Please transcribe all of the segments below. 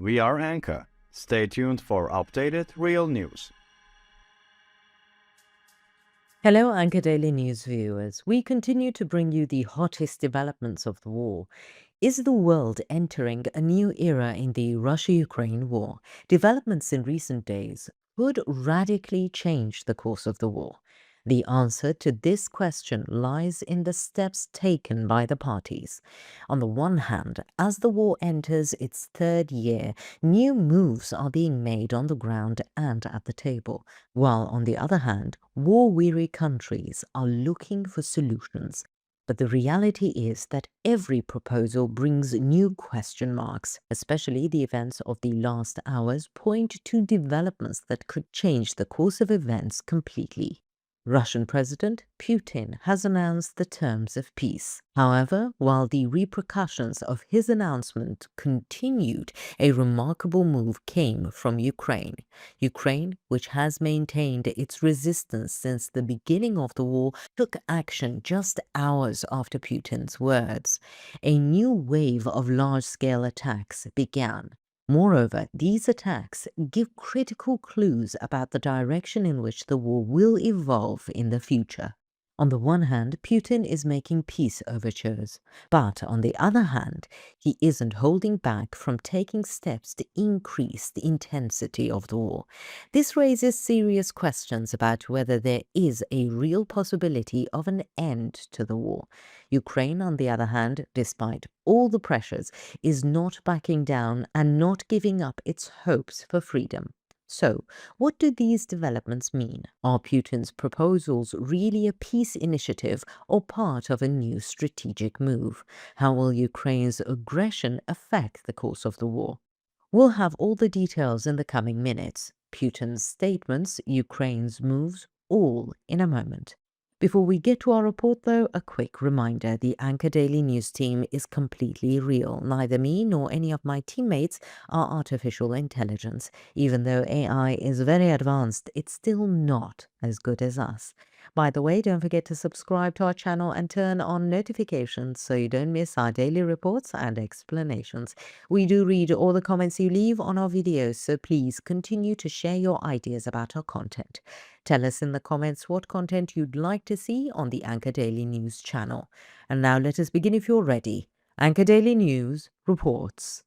We are Anka. Stay tuned for updated real news. Hello, Anka Daily News viewers. We continue to bring you the hottest developments of the war. Is the world entering a new era in the Russia-Ukraine war? Developments in recent days could radically change the course of the war. The answer to this question lies in the steps taken by the parties. On the one hand, as the war enters its third year, new moves are being made on the ground and at the table, while on the other hand, war-weary countries are looking for solutions. But the reality is that every proposal brings new question marks, especially the events of the last hours point to developments that could change the course of events completely. Russian President Putin has announced the terms of peace. However, while the repercussions of his announcement continued, a remarkable move came from Ukraine. Ukraine, which has maintained its resistance since the beginning of the war, took action just hours after Putin's words. A new wave of large-scale attacks began. Moreover, these attacks give critical clues about the direction in which the war will evolve in the future. On the one hand, Putin is making peace overtures, but on the other hand, he isn't holding back from taking steps to increase the intensity of the war. This raises serious questions about whether there is a real possibility of an end to the war. Ukraine, on the other hand, despite all the pressures, is not backing down and not giving up its hopes for freedom. So, what do these developments mean? Are Putin's proposals really a peace initiative or part of a new strategic move? How will Ukraine's aggression affect the course of the war? We'll have all the details in the coming minutes. Putin's statements, Ukraine's moves, all in a moment. Before we get to our report, though, a quick reminder. The Anka Daily News team is completely real. Neither me nor any of my teammates are artificial intelligence. Even though AI is very advanced, it's still not as good as us. By the way, don't forget to subscribe to our channel and turn on notifications so you don't miss our daily reports and explanations. We do read all the comments you leave on our videos, so please continue to share your ideas about our content. Tell us in the comments what content you'd like to see on the Anka Daily News channel. And now let us begin if you're ready. Anka Daily News reports.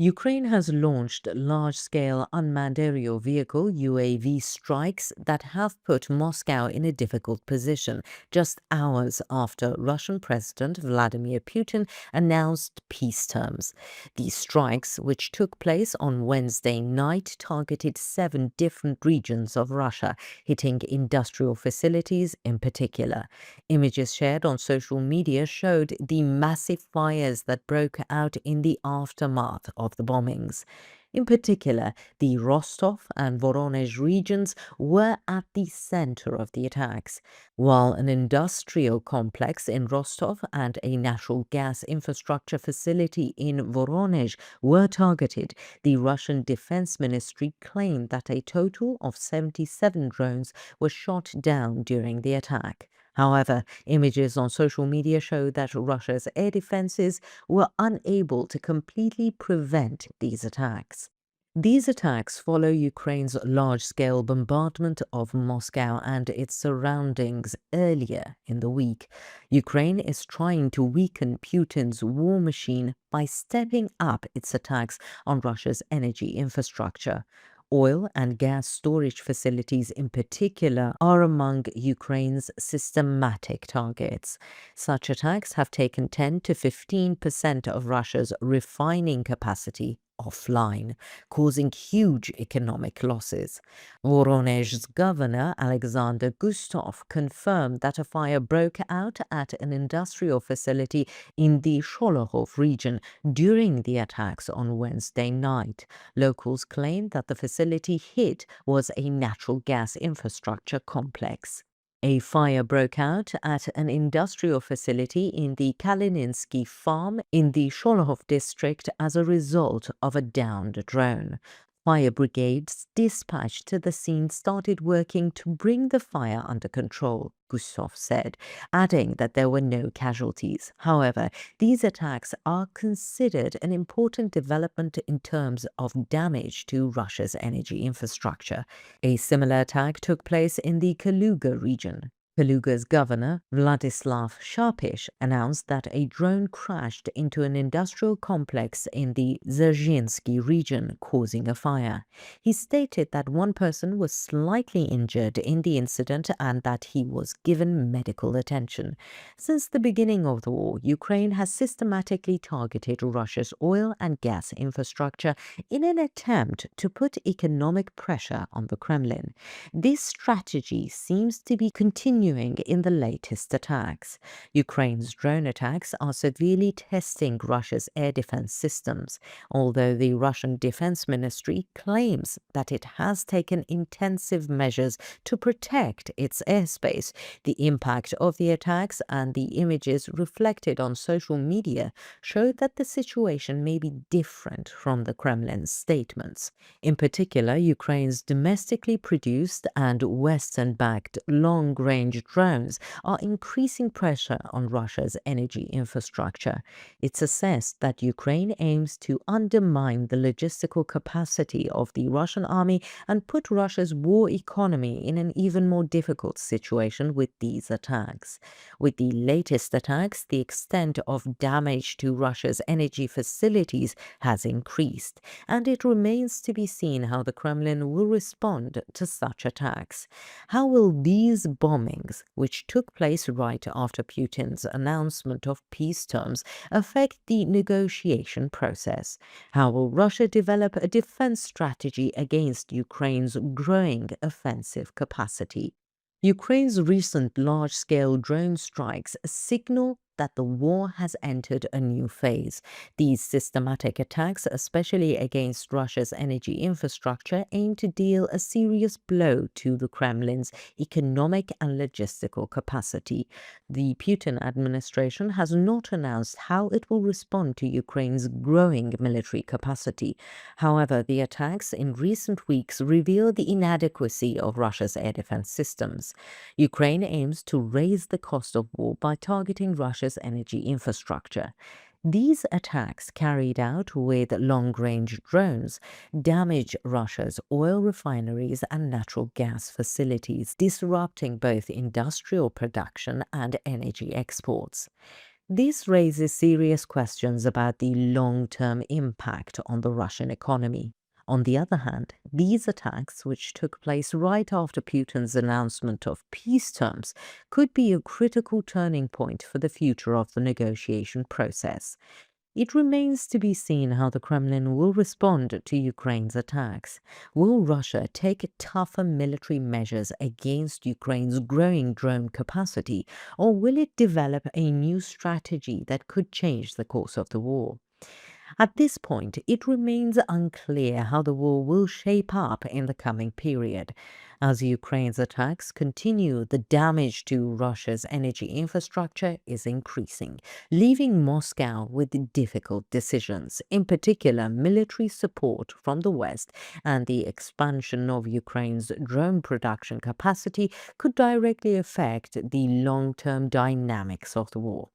Ukraine has launched large-scale unmanned aerial vehicle UAV strikes that have put Moscow in a difficult position just hours after Russian President Vladimir Putin announced peace terms. These strikes, which took place on Wednesday night, targeted 7 different regions of Russia, hitting industrial facilities in particular. Images shared on social media showed the massive fires that broke out in the aftermath of the bombings. In particular, the Rostov and Voronezh regions were at the center of the attacks. While an industrial complex in Rostov and a natural gas infrastructure facility in Voronezh were targeted, the Russian Defense Ministry claimed that a total of 77 drones were shot down during the attack. However, images on social media show that Russia's air defenses were unable to completely prevent these attacks. These attacks follow Ukraine's large-scale bombardment of Moscow and its surroundings earlier in the week. Ukraine is trying to weaken Putin's war machine by stepping up its attacks on Russia's energy infrastructure. Oil and gas storage facilities in particular are among Ukraine's systematic targets. Such attacks have taken 10 to 15% of Russia's refining capacity offline, causing huge economic losses. Voronezh's governor, Alexander Gustov, confirmed that a fire broke out at an industrial facility in the Sholohov region during the attacks on Wednesday night. Locals claimed that the facility hit was a natural gas infrastructure complex. A fire broke out at an industrial facility in the Kalininsky farm in the Sholohov district as a result of a downed drone. Fire brigades dispatched to the scene started working to bring the fire under control, Gusov said, adding that there were no casualties. However, these attacks are considered an important development in terms of damage to Russia's energy infrastructure. A similar attack took place in the Kaluga region. Kaluga's governor, Vladislav Sharpish, announced that a drone crashed into an industrial complex in the Dzerzhinsky region, causing a fire. He stated that one person was slightly injured in the incident and that he was given medical attention. Since the beginning of the war, Ukraine has systematically targeted Russia's oil and gas infrastructure in an attempt to put economic pressure on the Kremlin. This strategy seems to be continuing in the latest attacks. Ukraine's drone attacks are severely testing Russia's air defense systems, although the Russian Defense Ministry claims that it has taken intensive measures to protect its airspace. The impact of the attacks and the images reflected on social media show that the situation may be different from the Kremlin's statements. In particular, Ukraine's domestically produced and Western-backed long-range drones are increasing pressure on Russia's energy infrastructure. It's assessed that Ukraine aims to undermine the logistical capacity of the Russian army and put Russia's war economy in an even more difficult situation with these attacks. With the latest attacks, the extent of damage to Russia's energy facilities has increased, and it remains to be seen how the Kremlin will respond to such attacks. How will these bombings, which took place right after Putin's announcement of peace terms, affect the negotiation process? How will Russia develop a defense strategy against Ukraine's growing offensive capacity? Ukraine's recent large-scale drone strikes signal that the war has entered a new phase. These systematic attacks, especially against Russia's energy infrastructure, aim to deal a serious blow to the Kremlin's economic and logistical capacity. The Putin administration has not announced how it will respond to Ukraine's growing military capacity. However, the attacks in recent weeks reveal the inadequacy of Russia's air defense systems. Ukraine aims to raise the cost of war by targeting Russia's energy infrastructure. These attacks, carried out with long-range drones, damage Russia's oil refineries and natural gas facilities, disrupting both industrial production and energy exports. This raises serious questions about the long-term impact on the Russian economy. On the other hand, these attacks, which took place right after Putin's announcement of peace terms, could be a critical turning point for the future of the negotiation process. It remains to be seen how the Kremlin will respond to Ukraine's attacks. Will Russia take tougher military measures against Ukraine's growing drone capacity, or will it develop a new strategy that could change the course of the war? At this point, it remains unclear how the war will shape up in the coming period. As Ukraine's attacks continue, the damage to Russia's energy infrastructure is increasing, leaving Moscow with difficult decisions. In particular, military support from the West and the expansion of Ukraine's drone production capacity could directly affect the long-term dynamics of the war.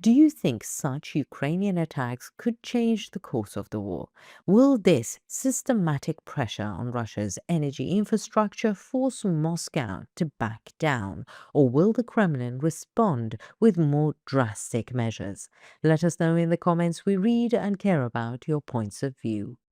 Do you think such Ukrainian attacks could change the course of the war? Will this systematic pressure on Russia's energy infrastructure force Moscow to back down, or will the Kremlin respond with more drastic measures? Let us know in the comments. We read and care about your points of view.